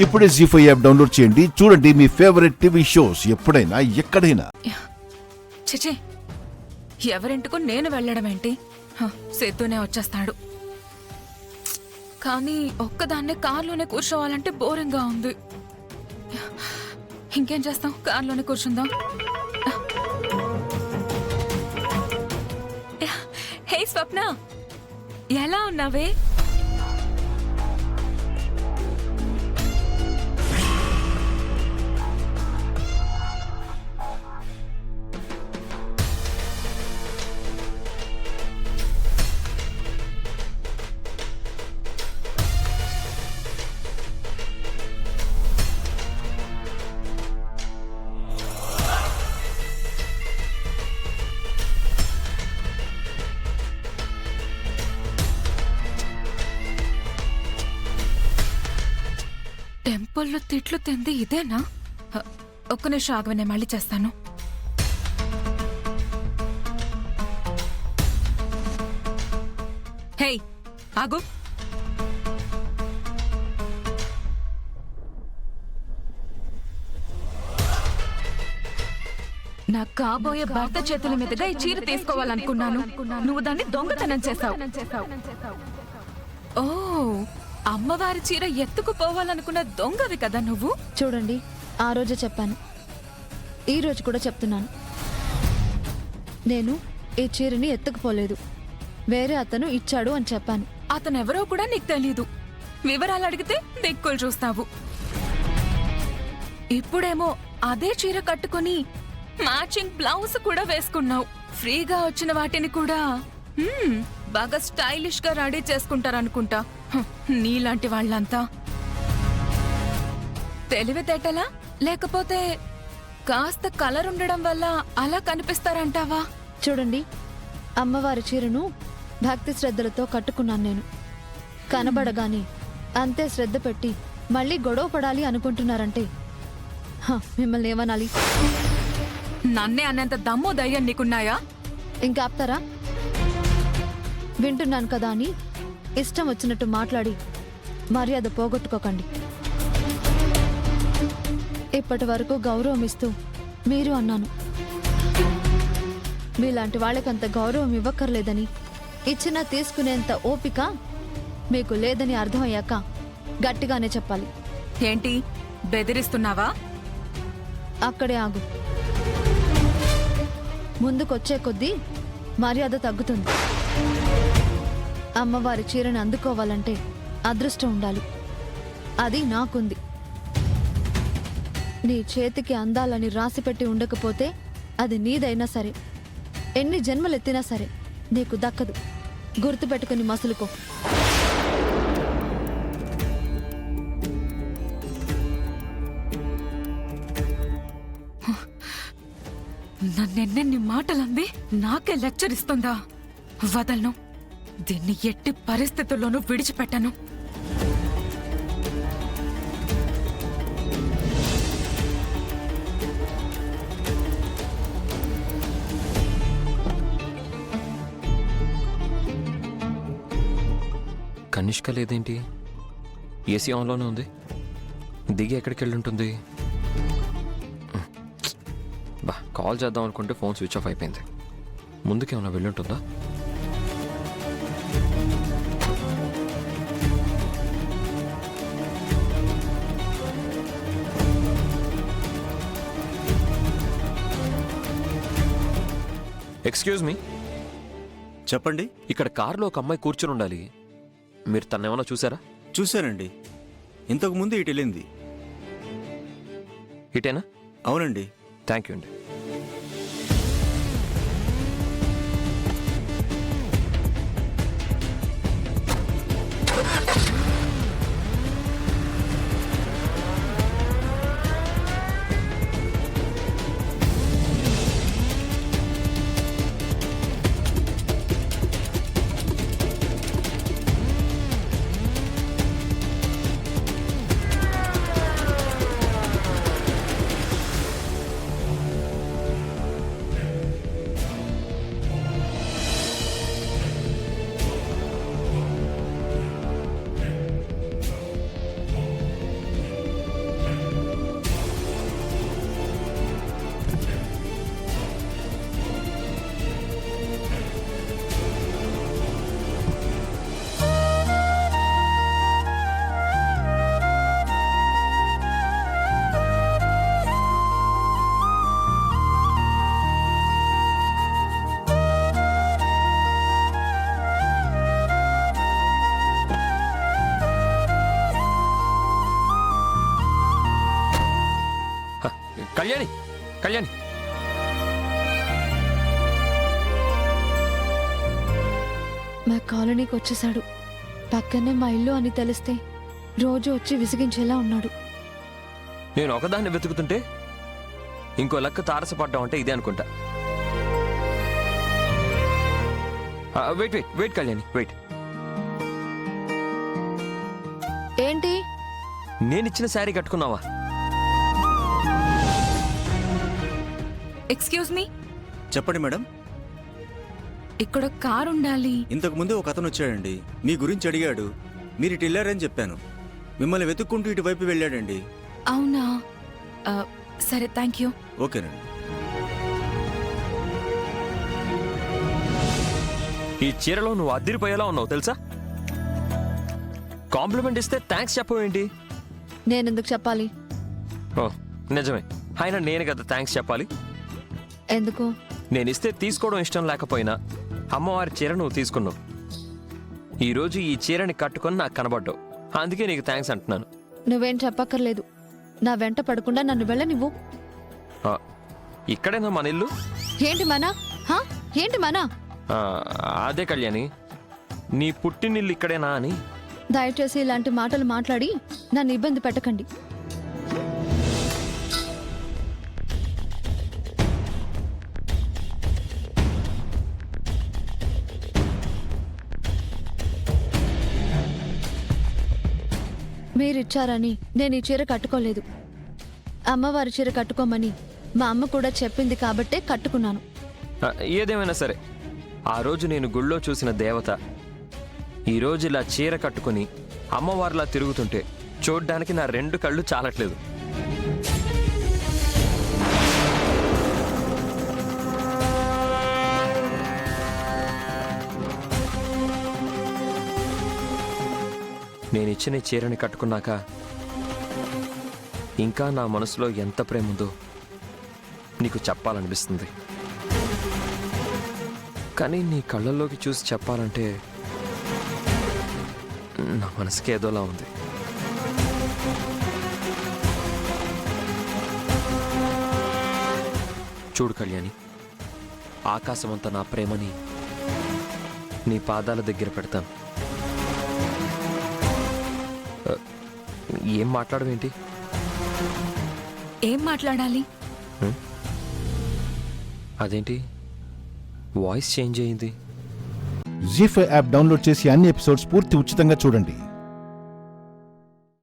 ఇప్పుడే జీ5 app download చేయండి. చూడండి మీ ఫేవరెట్ టీవీ షోస్ ఎప్పుడైనా ఎక్కడైనా. చిచి, ఎవరింటికో నేను వెళ్ళడం ఏంటి? సేతునే వచ్చేస్తాడు. కానీ ఒక్కదాన్నే కార్లోనే కూర్చోవాలంటే బోరింగ్గా ఉంది. ఇంకేం చేస్తాం, కార్లోనే కూర్చుందాం. హే స్వప్న, ఎలా ఉన్నావే? టెంపుల్లో తిట్లు తింది ఇదేనా? ఒక్క నిమిషం ఆగవి, నేను మళ్ళీ చేస్తాను. హే ఆగు. నా కాబోయే భర్త చేతుల మీదుగా ఈ చీర తీసుకోవాలనుకున్నాను. నువ్వు దాన్ని దొంగతనం చేశావు. ఓ, అమ్మవారి చీర ఎత్తుకుపోవాలనుకున్న దొంగవి కదా నువ్వు. చూడండి, ఆ రోజు చెప్పాను, ఈ రోజు కూడా చెప్తున్నాను. నేను ఈ చీరని ఎత్తుకుపోలేదు, వేరే అతను ఇచ్చాడు అని చెప్పాను. అతనెవరో కూడా నీకు తెలీదు. వివరాలు అడిగితే దిక్కులు చూస్తావు. ఇప్పుడేమో అదే చీర కట్టుకుని మ్యాచింగ్ బ్లౌజ్ కూడా వేసుకున్నావు. ఫ్రీగా వచ్చిన వాటిని కూడా బాగా స్టైలిష్ గా రెడీ చేసుకుంటారనుకుంటా. నీలాంటి వాళ్ళంతా తెలివితేటలా, లేకపోతే కాస్త కలర్ ఉండడం వల్ల అలా కనిపిస్తారంటావా? చూడండి, అమ్మవారి చీరను భక్తి శ్రద్ధలతో కట్టుకున్నాను నేను. కనబడగానే అంతే శ్రద్ధ పెట్టి మళ్ళీ గొడవ పడాలి అనుకుంటున్నారంటే మిమ్మల్ని ఏమనాలి? నన్నే అన్నంత దమ్ము ధైర్యం నీకున్నాయా? ఇంకా ఆపుతారా? వింటున్నాను కదా అని ఇష్టం వచ్చినట్టు మాట్లాడి మర్యాద పోగొట్టుకోకండి. ఇప్పటి వరకు గౌరవం ఇస్తూ మీరు అన్నాను. మీలాంటి వాళ్ళకంత గౌరవం ఇవ్వక్కర్లేదని, ఇచ్చినా తీసుకునేంత ఓపిక మీకు లేదని అర్థమయ్యాక గట్టిగానే చెప్పాలి. ఏంటి, బెదిరిస్తున్నావా? అక్కడే ఆగు. ముందుకొచ్చే కొద్దీ మర్యాద తగ్గుతుంది. అమ్మవారి చీరని అందుకోవాలంటే అదృష్టం ఉండాలి. అది నాకుంది. నీ చేతికి అందాలని రాసిపెట్టి ఉండకపోతే అది నీదైనా సరే, ఎన్ని జన్మలెత్తినా సరే నీకు దక్కదు. గుర్తుపెట్టుకుని మసులుకో. నన్నెన్నెన్ని మాటలంది నాకే లెక్చర్ ఇస్తుందా? వదలను. దీన్ని ఎట్టి పరిస్థితుల్లోనూ విడిచిపెట్టను. కనిష్క లేదేంటి? ఏసీ ఆన్లోనే ఉంది. దిగి ఎక్కడికి వెళ్ళి ఉంటుంది? బా, కాల్ చేద్దాం అనుకుంటే ఫోన్ స్విచ్ ఆఫ్ అయిపోయింది. ముందుకేమన్నా వెళ్ళుంటుందా? ఎక్స్క్యూజ్ మీ, చెప్పండి. ఇక్కడ కారులో ఒక అమ్మాయి కూర్చుని ఉండాలి. మీరు తన్నేమన్నా చూసారా? చూశానండి. ఇంతకు ముందు ఇటు వెళ్ళింది. ఇటేనా? అవునండి. థ్యాంక్ యూ అండి. కళ్యాణి కళ్యాణి మా కాలనీకి వచ్చేసాడు. పక్కనే మా ఇల్లు అని తెలిస్తే రోజు వచ్చి విసిగించేలా ఉన్నాడు. నేను ఒకదాన్ని వెతుకుతుంటే ఇంకో లెక్క తారసపడ్డాం అంటే ఇదే అనుకుంటా. Wait wait wait Kalyani wait. ఏంటి? నేనిచ్చిన శారీ కట్టుకున్నావా? ఎక్స్క్యూజ్ మీ, చెప్పండి మేడం. ఇక్కడ కార్ ఉండాలి. ఇంతకు ముందు ఒక అతను వచ్చాడండి, మీ గురించి అడిగాడు. మీరు ఇటు వెళ్ళారని చెప్పాను. మిమ్మల్ని వెతుక్కుంటూ ఇటువైపు వెళ్ళాడండి. అవునా? సరే, థ్యాంక్ యూ. ఓకేనండి. ఈ చీరలో నువ్వు అద్దిరిపోయేలా ఉన్నావు తెలుసా? కాంప్లిమెంట్ ఇస్తే థ్యాంక్స్ చెప్పవేంటి? నేనెందుకు చెప్పాలి? ఓ నిజమే, అయినా నేను కదా థ్యాంక్స్ చెప్పాలి. ఎందుకు? నేను ఇస్తే తీసుకోవడం ఇష్టం లేకపోయినా అమ్మవారి చీర నువ్వు తీసుకున్నావు. ఈరోజు ఈ చీరని కట్టుకొని నాకు కనబడ్డావు, అందుకే నీకు థ్యాంక్స్ అంటున్నాను. నువ్వేం చెప్పక్కర్లేదు. నా వెంట పడకుండా నన్ను వెళ్ళనివ్వు. ఆ, ఇక్కడేనా మన ఇల్లు? ఏంటి మనా? ఏంటి మనా? ఆ, అదే కళ్యాణి, నీ పుట్టినిల్లు ఇక్కడేనా అని. దయచేసి ఇలాంటి మాటలు మాట్లాడి నన్ను ఇబ్బంది పెట్టకండి. మీరిచ్చారని నేను ఈ చీర కట్టుకోలేదు. అమ్మవారి చీర కట్టుకోమని మా అమ్మ కూడా చెప్పింది కాబట్టే కట్టుకున్నాను. ఏదేమైనా సరే, ఆ రోజు నేను గుళ్ళో చూసిన దేవత ఈరోజు ఇలా చీర కట్టుకుని అమ్మవారిలా తిరుగుతుంటే చూడ్డానికి నా రెండు కళ్ళు చాలట్లేదు. నేనిచ్చిన ఈ చీరని కట్టుకున్నాక ఇంకా నా మనసులో ఎంత ప్రేమ ఉందో నీకు చెప్పాలనిపిస్తుంది. కానీ నీ కళ్ళల్లోకి చూసి చెప్పాలంటే నా మనసుకి ఏదోలా ఉంది. చూడు కళ్యాణి, ఆకాశమంతా నా ప్రేమని నీ పాదాల దగ్గర పెడతాను. ఏం మాట్లాడవేంటి? ఏం మాట్లాడాలి? అదేంటి వాయిస్ చేంజ్ అయింది? జీ5 యాప్ డౌన్లోడ్ చేసి అన్ని ఎపిసోడ్స్ పూర్తి ఉచితంగా చూడండి.